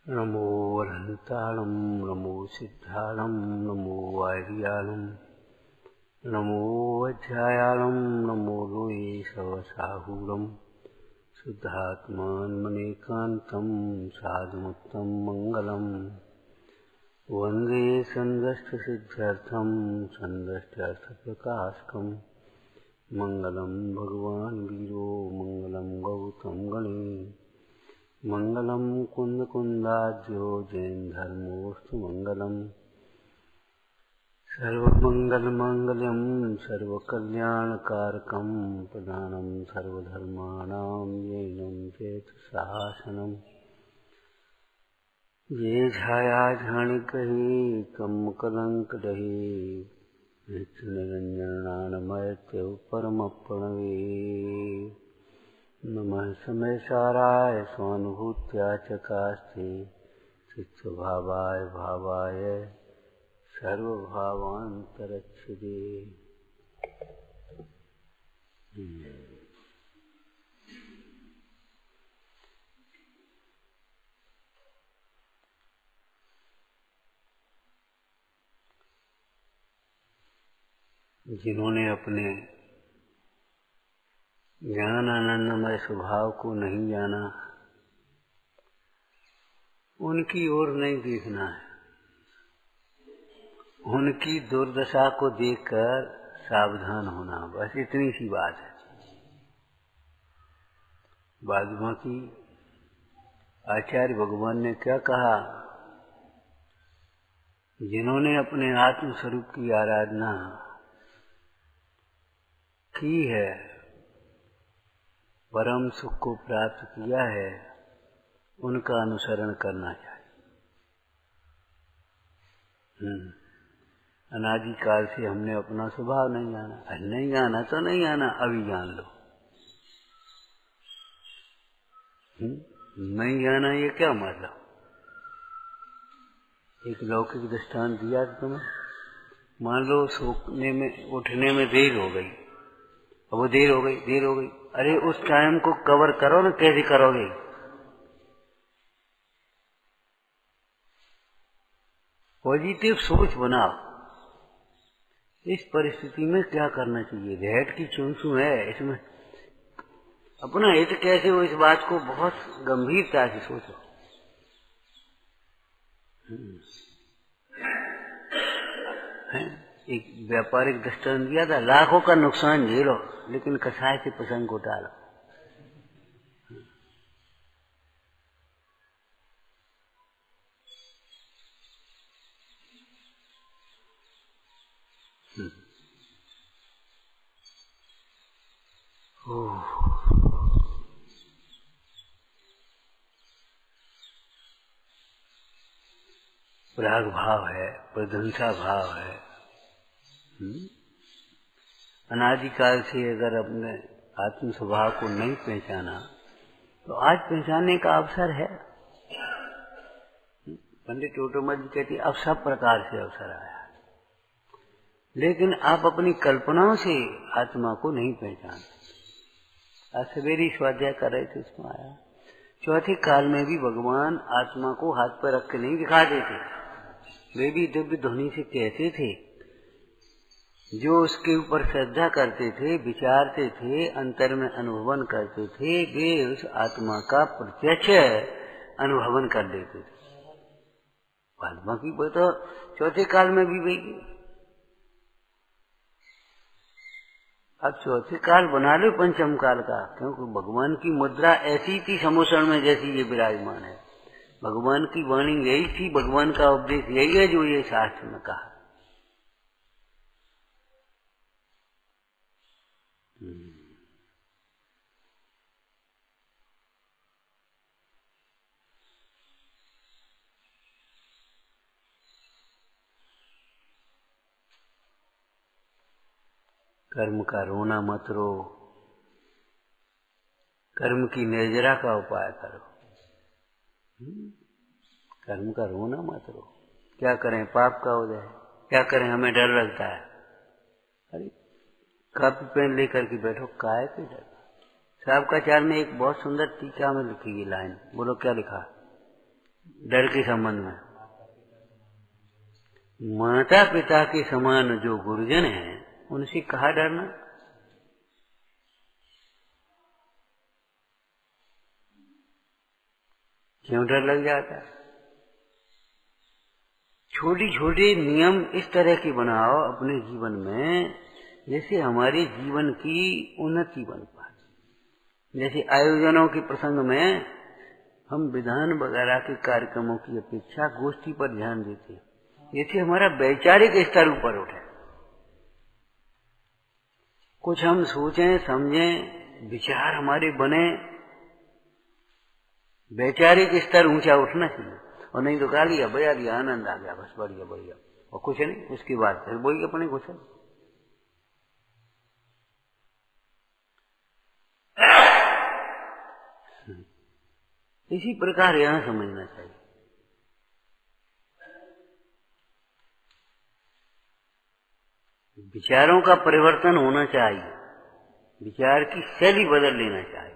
नमो वरन्ताणं नमो सिद्धाणं नमो वार्याणं नमो वज्रायाणं नमो लोये सवसाहूरं शुद्धात्मान्मनेकान्तं साधुमुक्तं मङ्गलम् वन्दे सन्दष्टसिद्ध्यर्थं सन्दष्ट्यर्थप्रकाशकं मङ्गलं भगवान् वीरो मङ्गलं गौतम गणे मङ्गलं कुन्दकुन्दाज्यो जैनधर्मोऽस्तु मङ्गलम् सर्वमङ्गलमाङ्गल्यं सर्वकल्याणकारकं प्रधानं सर्वधर्माणां येनं चेतशासनम् ये छायाझाणिकहि कम्मकलङ्कदहि नित्यनिरञ्जनानमयत्य परमप्रणवे नमः समयसाराय स्वानुभूत्या चकास्ते चित्स्वभावाय भावाय सर्वभावान्तरच्छिदे। जिन्होंने अपने ज्ञान आनंदमय स्वभाव को नहीं जाना, उनकी ओर नहीं देखना है। उनकी दुर्दशा को देखकर सावधान होना, बस इतनी सी बात है। बादमा की आचार्य भगवान ने क्या कहा? जिन्होंने अपने आत्म स्वरूप की आराधना की है, परम सुख को प्राप्त किया है, उनका अनुसरण करना चाहिए। अनादिकाल से हमने अपना स्वभाव नहीं जाना। नहीं जाना तो नहीं जाना, अभी जान लो। नहीं जाना ये क्या मतलब? एक लौकिक दृष्टांत दिया तुम्हें। मान लो सोने में उठने में देर हो गई, अब वो देर हो गई। अरे उस टाइम को कवर करो ना, कैसे करोगे? पॉजिटिव सोच बनाओ। इस परिस्थिति में क्या करना चाहिए? रेहट की चूंसू है, इसमें अपना हित कैसे हो, इस बात को बहुत गंभीरता से सोचो। एक व्यापारिक दृष्टांत दिया था, लाखों का नुकसान झेलो लेकिन कसाय से प्रसंग को टालो। राग भाव है, प्रशंसा भाव है। अनादिकाल से अगर अपने आत्म स्वभाव को नहीं पहचाना तो आज पहचानने का अवसर है। पंडित टोटोमल जी कहते अब सब प्रकार से अवसर आया, लेकिन आप अपनी कल्पनाओं से आत्मा को नहीं पहचानते। आज सवेरे स्वाध्याय कर रहे थे, उसमें आया चौथे काल में भी भगवान आत्मा को हाथ पर रख के नहीं दिखा देते। वे भी दिव्य ध्वनि से कहते थे। जो उसके ऊपर श्रद्धा करते थे, विचारते थे, अंतर में अनुभवन करते थे, वे उस आत्मा का प्रत्यक्ष अनुभवन कर लेते थे। आत्मा की बात तो चौथे काल में भी वही। अब चौथे काल बना लो पंचम काल का, क्योंकि भगवान की मुद्रा ऐसी थी समुसरण में जैसी ये विराजमान है। भगवान की वाणी यही थी, भगवान का उपदेश यही है जो ये शास्त्र में कहा। कर्म का रोना मत रो, कर्म की निर्जरा का उपाय करो। कर्म का रोना मत रो। क्या करें, पाप का हो जाए, क्या करें, हमें डर लगता है। अरे कॉपी पेन लेकर के बैठो, काय के डर। साहब का चार में एक बहुत सुंदर टीका में लिखी ये लाइन, बोलो क्या लिखा? डर के संबंध में माता पिता के समान जो गुरुजन हैं उनसे कहा डरना। क्यों डर लग जाता है? छोटी छोटी नियम इस तरह के बनाओ अपने जीवन में जैसे हमारे जीवन की उन्नति बन पाए। जैसे आयोजनों के प्रसंग में हम विधान वगैरह के कार्यक्रमों की अपेक्षा गोष्ठी पर ध्यान देते हैं, जैसे हमारा वैचारिक स्तर ऊपर उठे, कुछ हम सोचें समझें, विचार हमारे बने, वैचारिक स्तर ऊंचा उठना चाहिए। और नहीं तो गा लिया बजा लिया आनंद आ गया बस बढ़िया बढ़िया और कुछ नहीं, उसके बाद फिर वही अपने कुछ है। इसी प्रकार यहां समझना चाहिए। विचारों का परिवर्तन होना चाहिए, विचार की शैली बदल लेना चाहिए।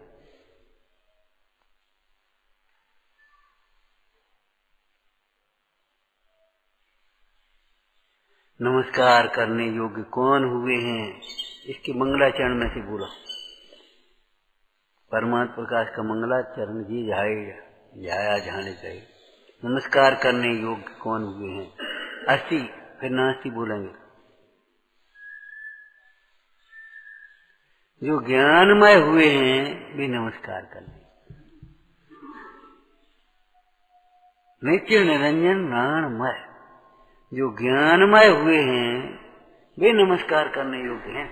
नमस्कार करने योग्य कौन हुए हैं, इसके मंगलाचरण में से बोला। परमात्मा प्रकाश का मंगलाचरण जी जाया जाने चाहिए। नमस्कार करने योग्य कौन हुए हैं, अस्ति फिर नास्ति बोलेंगे। जो ज्ञानमय हुए हैं वे नमस्कार करने, नित्य निरंजन नारायणमय जो ज्ञानमय हुए हैं वे नमस्कार करने योग्य हैं।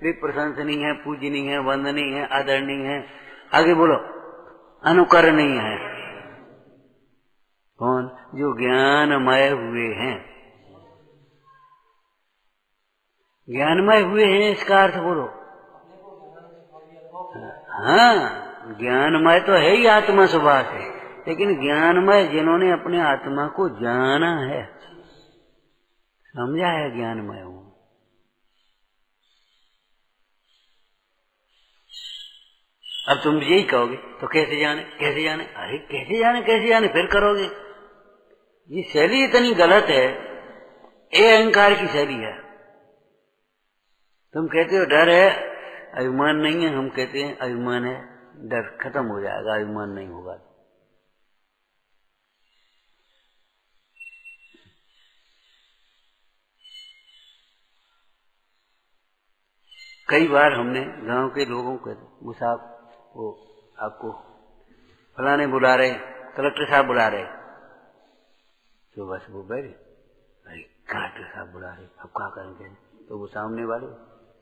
वे प्रशंसनीय है, पूजनीय है, वंदनीय है, आदरणीय है, आगे बोलो अनुकरणीय है। कौन? जो ज्ञानमय हुए हैं। ज्ञानमय हुए हैं इसका अर्थ बोलो। हाँ, ज्ञानमय तो है ही आत्मा स्वभाव से, लेकिन ज्ञानमय जिन्होंने अपने आत्मा को जाना है, समझा है, ज्ञानमय हूं। अब तुम यही कहोगे तो कैसे जाने कैसे जाने, अरे कैसे जाने कैसे जाने फिर करोगे। ये शैली इतनी गलत है, ये अहंकार की शैली है। तुम कहते हो डर है, अभिमान नहीं है, हम कहते हैं अभिमान है, डर खत्म हो जाएगा, अभिमान नहीं होगा। कई बार हमने गांव के लोगों को वो साहब वो आपको फलाने बुला रहे, कलेक्टर साहब बुला रहे, तो बस वो बैठे, अरे कलेक्टर साहब बुला रहे अब क्या करेंगे। तो वो सामने वाले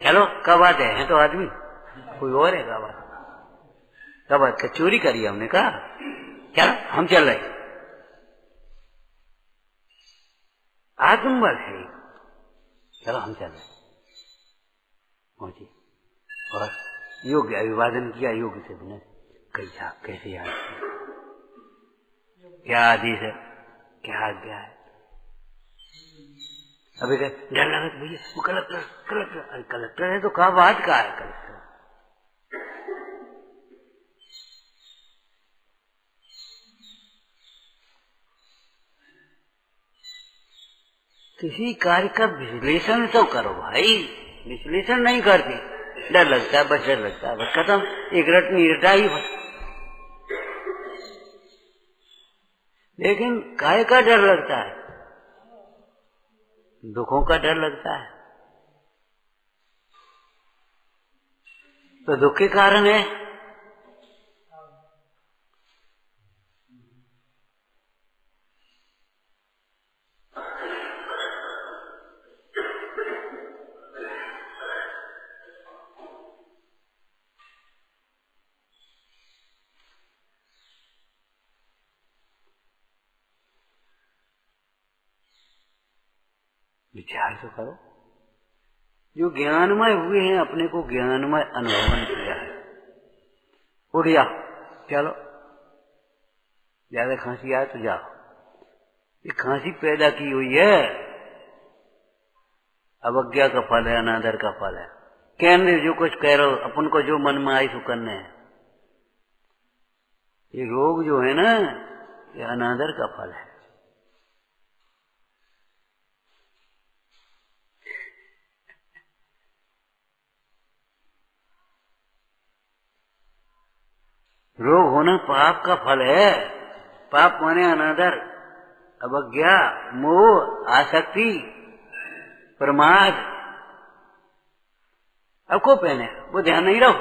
चलो क्या बात है तो आदमी कोई और है, क्या बात चोरी करी हमने कहा चलो हम चल रहे। आत्मबल है, चलो हम चल रहे पहुंचे और योग्य अभिवादन किया, योग्य से बिना कैसा कैसे याद किया, क्या आदेश है, क्या आज्ञा है। अभी डर लगा भैया वो कलेक्टर कलेक्टर, अरे कलेक्टर है तो क्या बात का है कलेक्टर। किसी कार्य का विश्लेषण तो करो भाई, विश्लेषण नहीं करते, डर लगता है बस, डर लगता है बस, खत्म, एक रटनी रटा ही बस। लेकिन काय का डर लगता है, दुखों का डर लगता है, तो दुख के कारण है। विचार तो करो। जो ज्ञानमय हुए हैं अपने को ज्ञानमय अनुभव किया है, उठ जाओ चलो, ज्यादा खांसी आए तो जाओ। ये खांसी पैदा की हुई है, अवज्ञा का फल है, अनादर का फल है। कहने जो कुछ कह रहे हो, अपन को जो मन में आई सो करने है। ये रोग जो है ना, ये अनादर का फल है। रोग होना पाप का फल है। पाप माने अनादर, अवज्ञा, मोह, आसक्ति, प्रमाद। अब को पहने वो ध्यान नहीं रहो,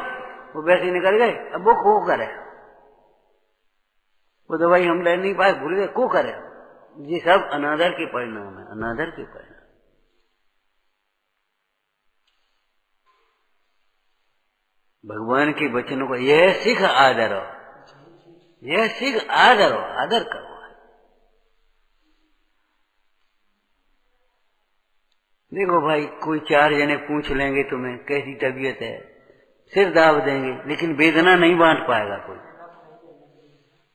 वो वैसे निकल गए, अब वो को करे, वो दवाई हम ले नहीं पाए, भूल गए, को करे। ये सब अनादर के परिणाम है, अनादर के परिणाम। भगवान के वचनों को यह सीख आदर हो, यह सीख आदर हो, आदर करो। देखो भाई, कोई चार जने पूछ लेंगे तुम्हें कैसी तबीयत है, सिर दाब देंगे, लेकिन वेदना नहीं बांट पाएगा कोई।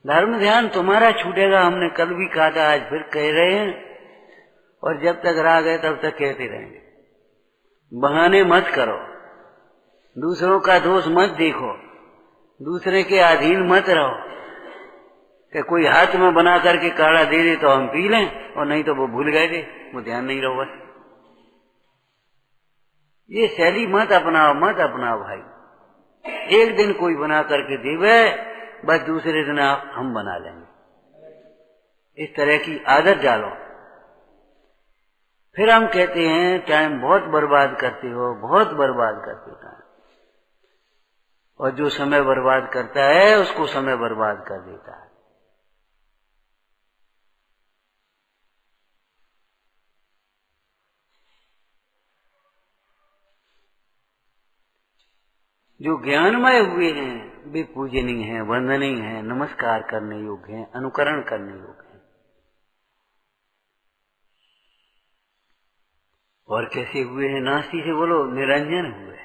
धर्म ध्यान तुम्हारा छूटेगा। हमने कल भी कहा था, आज फिर कह रहे हैं, और जब तक राग है तब तक कहते रहेंगे। बहाने मत करो, दूसरों का दोष मत देखो, दूसरे के अधीन मत रहो कि कोई हाथ में बना करके काढ़ा दे दे तो हम पी लें, और नहीं तो वो भूल गए थे, वो ध्यान नहीं रहो। बस ये शैली मत अपनाओ, मत अपनाओ भाई। एक दिन कोई बना करके देवे, बस दूसरे दिन हम बना लेंगे। इस तरह की आदत डालो। फिर हम कहते हैं टाइम बहुत बर्बाद करते हो, बहुत बर्बाद करते हो टाइम। और जो समय बर्बाद करता है उसको समय बर्बाद कर देता है। जो ज्ञानमय हुए हैं वे पूजनीय हैं, वंदनीय हैं, नमस्कार करने योग्य हैं, अनुकरण करने योग्य हैं। और कैसे हुए हैं? नास्ती से बोलो, निरंजन हुए।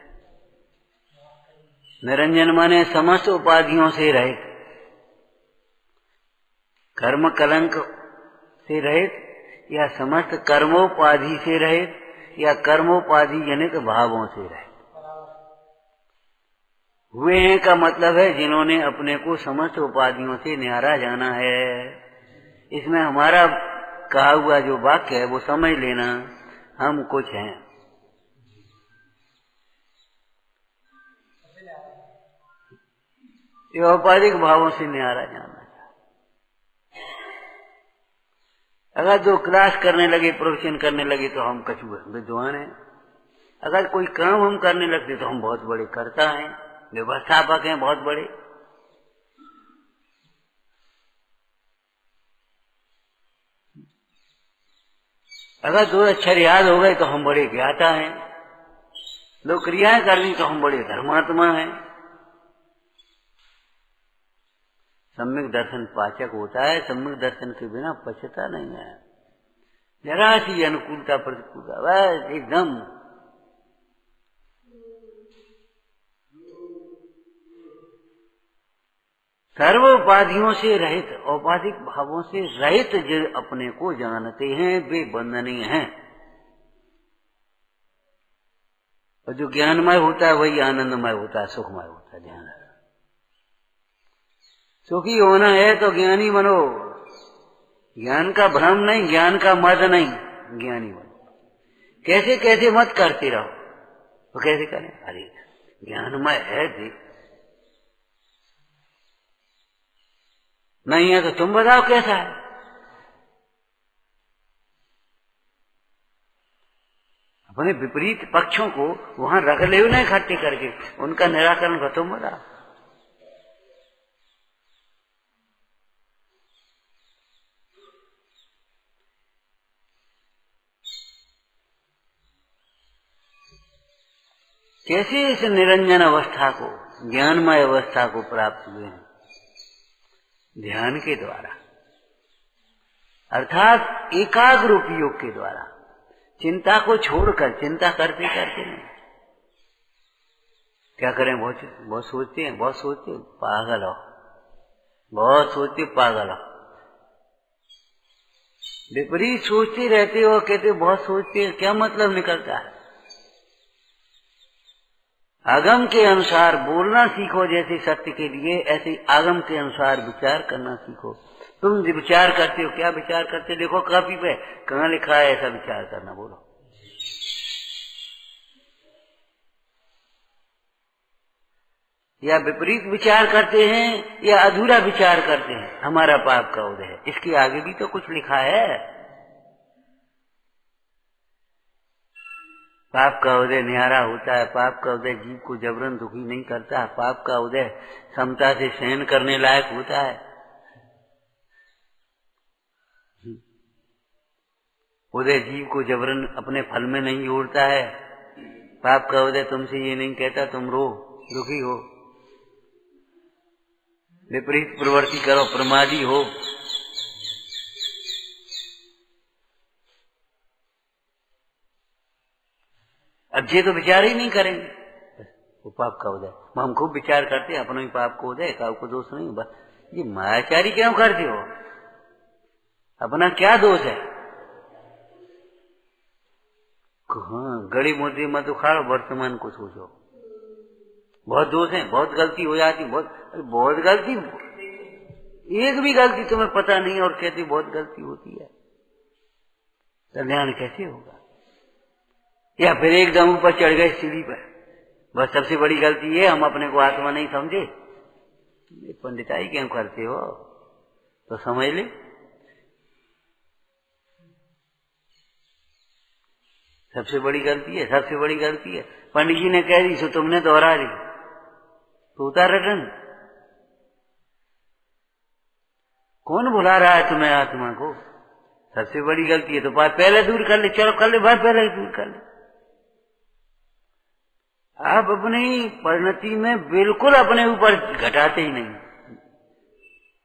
निरंजन माने समस्त उपाधियों से रहित, कर्म कलंक से रहित, या समस्त कर्मोपाधि से रहित, या कर्मोपाधि जनित भावों से रहित। हुए हैं का मतलब है जिन्होंने अपने को समस्त उपाधियों से न्यारा जाना है। इसमें हमारा कहा हुआ जो वाक्य है वो समझ लेना, हम कुछ हैं। ये औपाधिक भावों से न्यारा जाना। अगर जो क्लास करने लगे, प्रोफेशन करने लगे तो हम कछुए विद्वान हैं। अगर कोई काम हम करने लगते तो हम बहुत बड़े कर्ता हैं, व्यवस्थापक हैं बहुत बड़े। अगर दो अक्षर याद हो गए तो हम बड़े ज्ञाता हैं। दो क्रियाएं कर ली तो हम बड़े धर्मात्मा हैं। सम्यक दर्शन पाचक होता है, सम्यक दर्शन के बिना पचता नहीं है। जरा सी अनुकूलता प्रतिकूलता बस एकदम। सर्व उपाधियों से रहित, औपाधिक भावों से रहित जो अपने को जानते हैं वे वंदनीय हैं। और जो ज्ञानमय होता है वही आनंदमय होता है, सुखमय होता है। ध्यान रखना, सुखी होना है तो ज्ञानी बनो। ज्ञान का भ्रम नहीं, ज्ञान का मद नहीं, ज्ञानी बनो। कैसे कैसे मत करते रहो, तो कैसे करें? अरे ज्ञानमय है जी, नहीं है तो तुम बताओ कैसा है। अपने विपरीत पक्षों को वहां रख ले ना इकट्ठे करके, उनका निराकरण का तुम बताओ। कैसे इस निरंजन अवस्था को, ज्ञानमय अवस्था को प्राप्त हुए हैं? ध्यान के द्वारा, अर्थात एकाग्र उपयोग के द्वारा। चिंता को छोड़कर, चिंता करते करते नहीं। क्या करें? बहुत सोचते हैं, बहुत सोचते, पागल हो, बहुत सोचते, पागल हो। विपरीत सोचते रहते हो, कहते बहुत सोचते हैं, क्या मतलब निकलता है? आगम के अनुसार बोलना सीखो, जैसे सत्य के लिए, ऐसे आगम के अनुसार विचार करना सीखो। तुम जो विचार करते हो, क्या विचार करते हो? देखो कॉपी पे कहाँ लिखा है ऐसा विचार करना, बोलो। या विपरीत विचार करते हैं या अधूरा विचार करते हैं, हमारा पाप का उदय है। इसके आगे भी तो कुछ लिखा है। पाप का उदय न्यारा होता है, पाप का उदय जीव को जबरन दुखी नहीं करता, पाप का उदय समता से सहन करने लायक होता है। उदय जीव को जबरन अपने फल में नहीं जोड़ता है। पाप का उदय तुमसे ये नहीं कहता तुम रो, दुखी हो, विपरीत प्रवृत्ति करो, प्रमादी हो। अब ये तो विचार ही नहीं करेंगे, वो पाप का उदय। हम खूब विचार करते हैं अपना ही पाप को उदय, काऊ को दोष नहीं। बस ये मायाचारी क्यों करते हो? अपना क्या दोष है? हाँ, गड़ी मोदी मत उखाड़ो, वर्तमान को सोचो। बहुत दोष है, बहुत गलती हो जाती, बहुत गलती, एक भी गलती तुम्हें पता नहीं और कहती बहुत गलती होती है, कल्याण कैसे होगा? या फिर एकदम ऊपर चढ़ गए सीढ़ी पर, बस सबसे बड़ी गलती है हम अपने को आत्मा नहीं समझे। पंडिताई क्यों करते हो? तो समझ ले, सबसे बड़ी गलती है, सबसे बड़ी गलती है। पंडित जी ने कह दी सो तुमने दोहरा दी, तो उतार रटन। कौन भुला रहा है तुम्हें आत्मा को? सबसे बड़ी गलती है, तो पहले दूर कर ले। चलो कर ले भाई, पहले दूर कर ले। आप अपनी परिणति में बिल्कुल अपने ऊपर घटाते ही नहीं।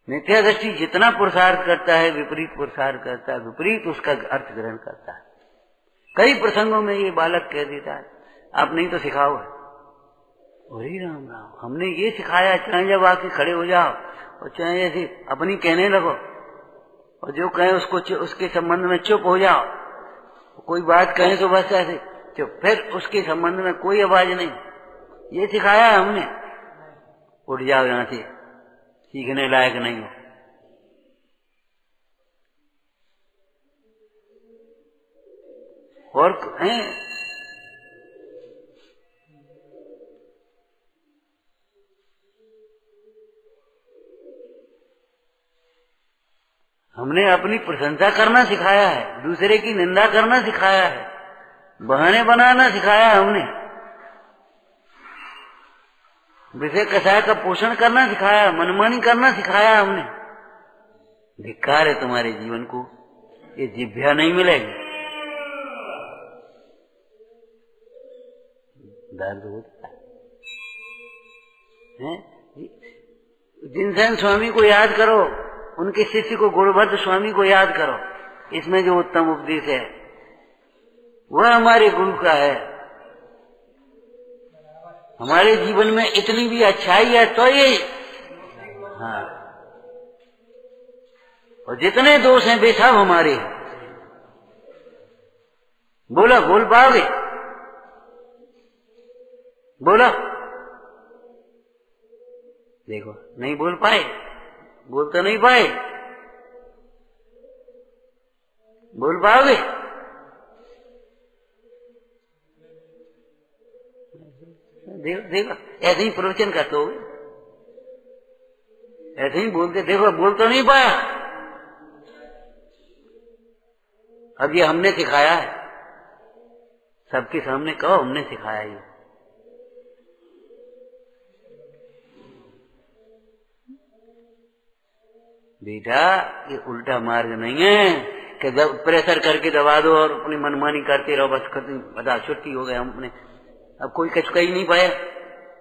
मिथ्या दृष्टि जितना पुरुषार्थ करता है, विपरीत पुरुषार्थ करता है, विपरीत उसका अर्थ ग्रहण करता है। कई प्रसंगों में ये बालक कह देता है आप नहीं तो सिखाओ। वही राम राम, हमने ये सिखाया, चाहे जब आके खड़े हो जाओ और चाहे ऐसे अपनी कहने लगो, और जो कहे उसको उसके संबंध में चुप हो जाओ। कोई बात कहे तो बस ऐसे चुप, फिर उसके संबंध में कोई आवाज नहीं। ये सिखाया है हमने, उठ जाओ यहां से, सीखने लायक नहीं हो। और हैं हमने अपनी प्रशंसा करना सिखाया है, दूसरे की निंदा करना सिखाया है, बहाने बनाना सिखाया है हमने, विषय कषाय का पोषण करना सिखाया, मनमानी करना सिखाया हमने। धिक्कार है तुम्हारे जीवन को, ये जिभ्या नहीं मिलेगी। दर्द होता है। जिनसेन स्वामी को याद करो, उनके शिष्य को गुरुभद्र स्वामी को याद करो। इसमें जो उत्तम उपदेश है वह हमारे गुरु का है। हमारे जीवन में इतनी भी अच्छाई है तो ये, हाँ, और जितने दोष हैं वे सब हमारे। बोलो, बोल पाओगे? बोलो। देखो नहीं बोल पाए, बोल तो नहीं पाए, बोल पाओगे? देखो ऐसे ही प्रवचन करते हो, ऐसे ही बोलते, देखो बोल तो नहीं पाया। अब ये हमने सिखाया है, सबके सामने कहो हमने सिखाया ये। बेटा ये उल्टा मार्ग नहीं है कि जब प्रेशर करके दबा दो और अपनी मनमानी करते रहो, बस बता छुट्टी हो गए हम अपने। अब कोई कुछ कही नहीं पाया,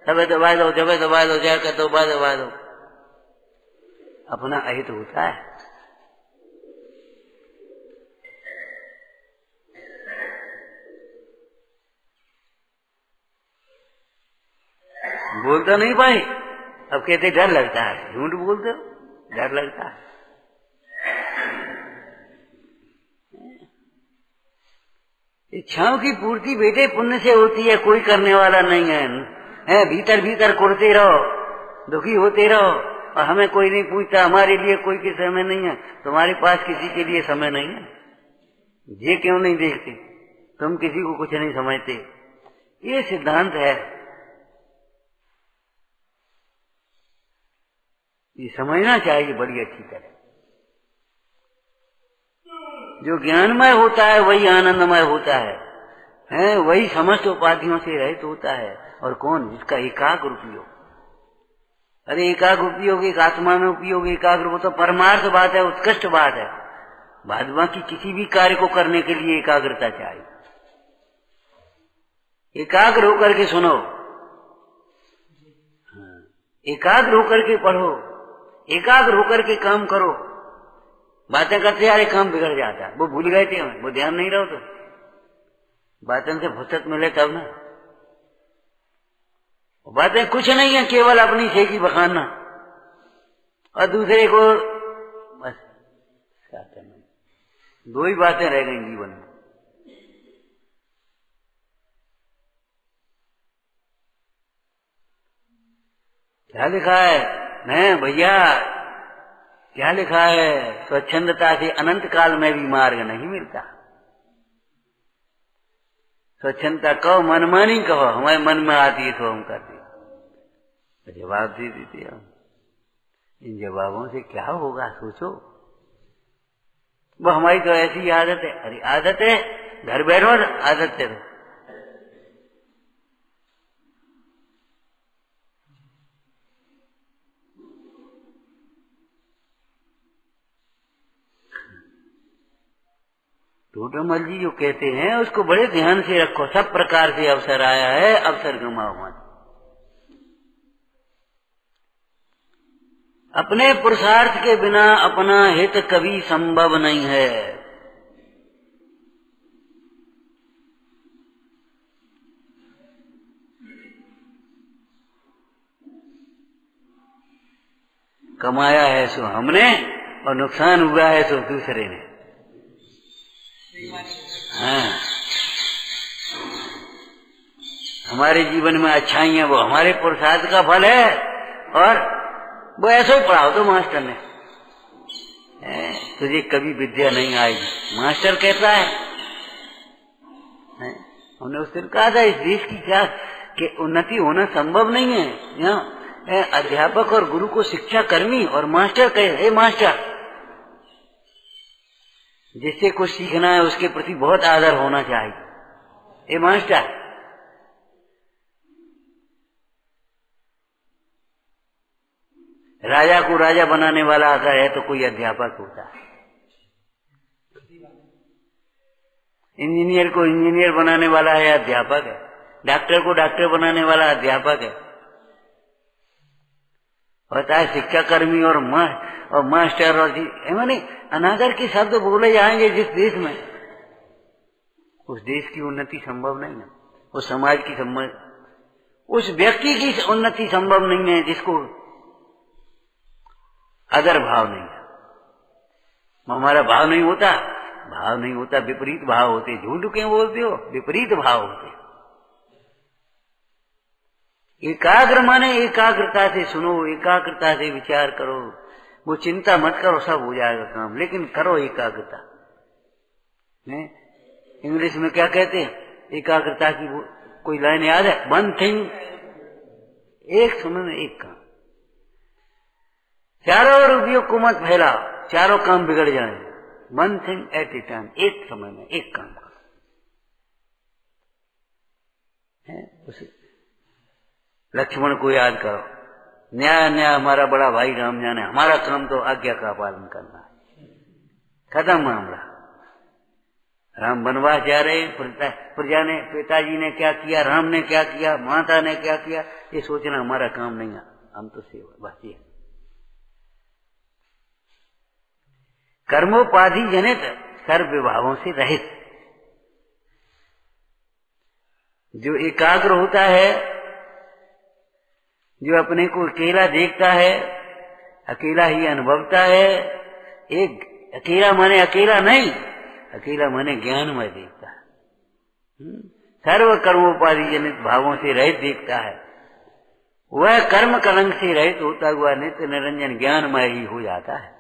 सब दबा दो, जब दबा दो, जाकर दबा दो, अपना अहित होता है। बोलता नहीं पाए, अब कहते डर लगता है, झूठ बोलते हो, डर लगता है। इच्छाओं की पूर्ति बेटे पुण्य से होती है, कोई करने वाला नहीं है। है भीतर भीतर कुड़ते रहो, दुखी होते रहो, और हमें कोई नहीं पूछता, हमारे लिए कोई के समय नहीं है। तुम्हारे पास किसी के लिए समय नहीं है, ये क्यों नहीं देखते? तुम किसी को कुछ नहीं समझते। ये सिद्धांत है, ये समझना चाहिए बड़ी अच्छी तरह। जो ज्ञानमय होता है वही आनंदमय होता है, वही समस्त उपाधियों से रहित होता है। और कौन? जिसका एकाग्र उपयोग। अरे एकाग्र उपयोग, एक आत्मा में उपयोग, एकाग्र वो तो परमार्थ बात है, उत्कृष्ट बात है। बाद बाकी किसी भी कार्य को करने के लिए एकाग्रता चाहिए। एकाग्र होकर के सुनो, एकाग्र होकर के पढ़ो, एकाग्र होकर के काम करो। बातें करते यार काम बिगड़ जाता है, वो भूल गए थे, वो ध्यान नहीं रहो तो बातें से फुर्सत मिले तब ना। बातें कुछ नहीं है, केवल अपनी सेकी बखाना और दूसरे को, बस दो ही बातें रह गई जीवन में। क्या लिखा है? नहीं भैया, क्या लिखा है? स्वच्छंदता से अनंत काल में भी मार्ग नहीं मिलता। स्वच्छंदता कहो, मनमानी कहो, हमारे मन में आती है तो हम करते, तो जवाब दे देते हम। इन जवाबों से क्या होगा सोचो। वो हमारी तो ऐसी आदत है। अरे आदत है, घर बैठो, आदत है। टोटमल जी जो कहते हैं उसको बड़े ध्यान से रखो। सब प्रकार से अवसर आया है, अवसर गंवाओ मत। अपने पुरुषार्थ के बिना अपना हित कभी संभव नहीं है। कमाया है सो हमने और नुकसान हुआ है सो दूसरे ने। हाँ, हमारे जीवन में अच्छाइयां वो हमारे पुरुषार्थ का फल है, और वो ऐसा ही पढ़ाओ तो मास्टर ने, तुझे कभी विद्या नहीं आएगी, मास्टर कहता है। हमने उस दिन कहा था इस देश की क्या कि उन्नति होना संभव नहीं है। यहाँ अध्यापक और गुरु को शिक्षा कर्मी और मास्टर कहे, हे मास्टर, जिससे कुछ सीखना है उसके प्रति बहुत आदर होना चाहिए। हे मास्टर, राजा को राजा बनाने वाला अगर है तो कोई अध्यापक होता है, इंजीनियर को इंजीनियर बनाने वाला है अध्यापक है, डॉक्टर को डॉक्टर बनाने वाला अध्यापक है। होता है शिक्षा कर्मी और मास्टर और माने अनादर के शब्द बोले जाएंगे जिस देश में, उस देश की उन्नति संभव नहीं है, उस समाज की उस व्यक्ति की उन्नति संभव नहीं है जिसको अदर भाव नहीं है। हमारा भाव नहीं होता, भाव नहीं होता, विपरीत भाव होते। झूठ क्यों बोलते हो? विपरीत भाव होते। एकाग्र माने एकाग्रता से सुनो, एकाग्रता से विचार करो, वो चिंता मत करो, सब हो जाएगा काम, लेकिन करो एकाग्रता। इंग्लिश में क्या कहते हैं एकाग्रता की? वो कोई लाइन याद है? वन थिंग, एक समय में एक काम। चारों ओर उपयोग को मत फैलाओ, चारों काम बिगड़ जाएंगे। One thing at A time, एक समय में एक काम करो। लक्ष्मण को याद करो, न्याय न्याय हमारा बड़ा भाई राम जाने, हमारा काम तो आज्ञा का पालन करना है। खत्म मामला। राम वनवास जा रहे, प्रजा ने, पिताजी ने क्या किया, राम ने क्या किया, माता ने क्या किया, ये सोचना हमारा काम नहीं है, हम तो सेवा बस ये। कर्मोपाधि जनित सर्व विभावों से रहित जो एकाग्र होता है, जो अपने को अकेला देखता है, अकेला ही अनुभवता है। एक अकेला माने अकेला नहीं, अकेला माने ज्ञानमय देखता है, सर्व कर्मोपाधि जनित भावों से रहित देखता है। वह कर्म कलंक से रहित होता हुआ नित्य निरंजन ज्ञानमय ही हो जाता है।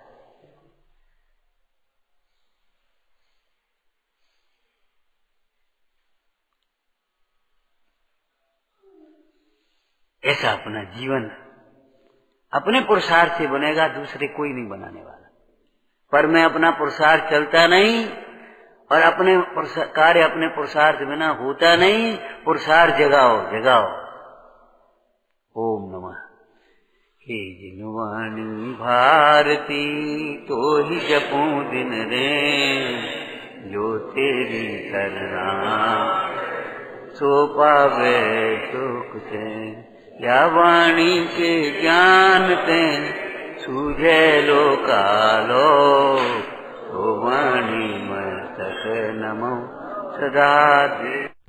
ऐसा अपना जीवन अपने पुरुषार्थ से बनेगा, दूसरे कोई नहीं बनाने वाला। पर मैं अपना पुरुषार्थ चलता नहीं और अपने कार्य अपने पुरुषार्थ बिना होता नहीं। पुरुषार्थ जगाओ जगाओ। ओम नमः। हे जिनवाणी भारती तो ही जपूं दिन रे, जो तेरी करना सो पावे सुख से। या वाणी के ज्ञान ते सूझे लो कालो, तो वाणी में तक नमो सदा दे।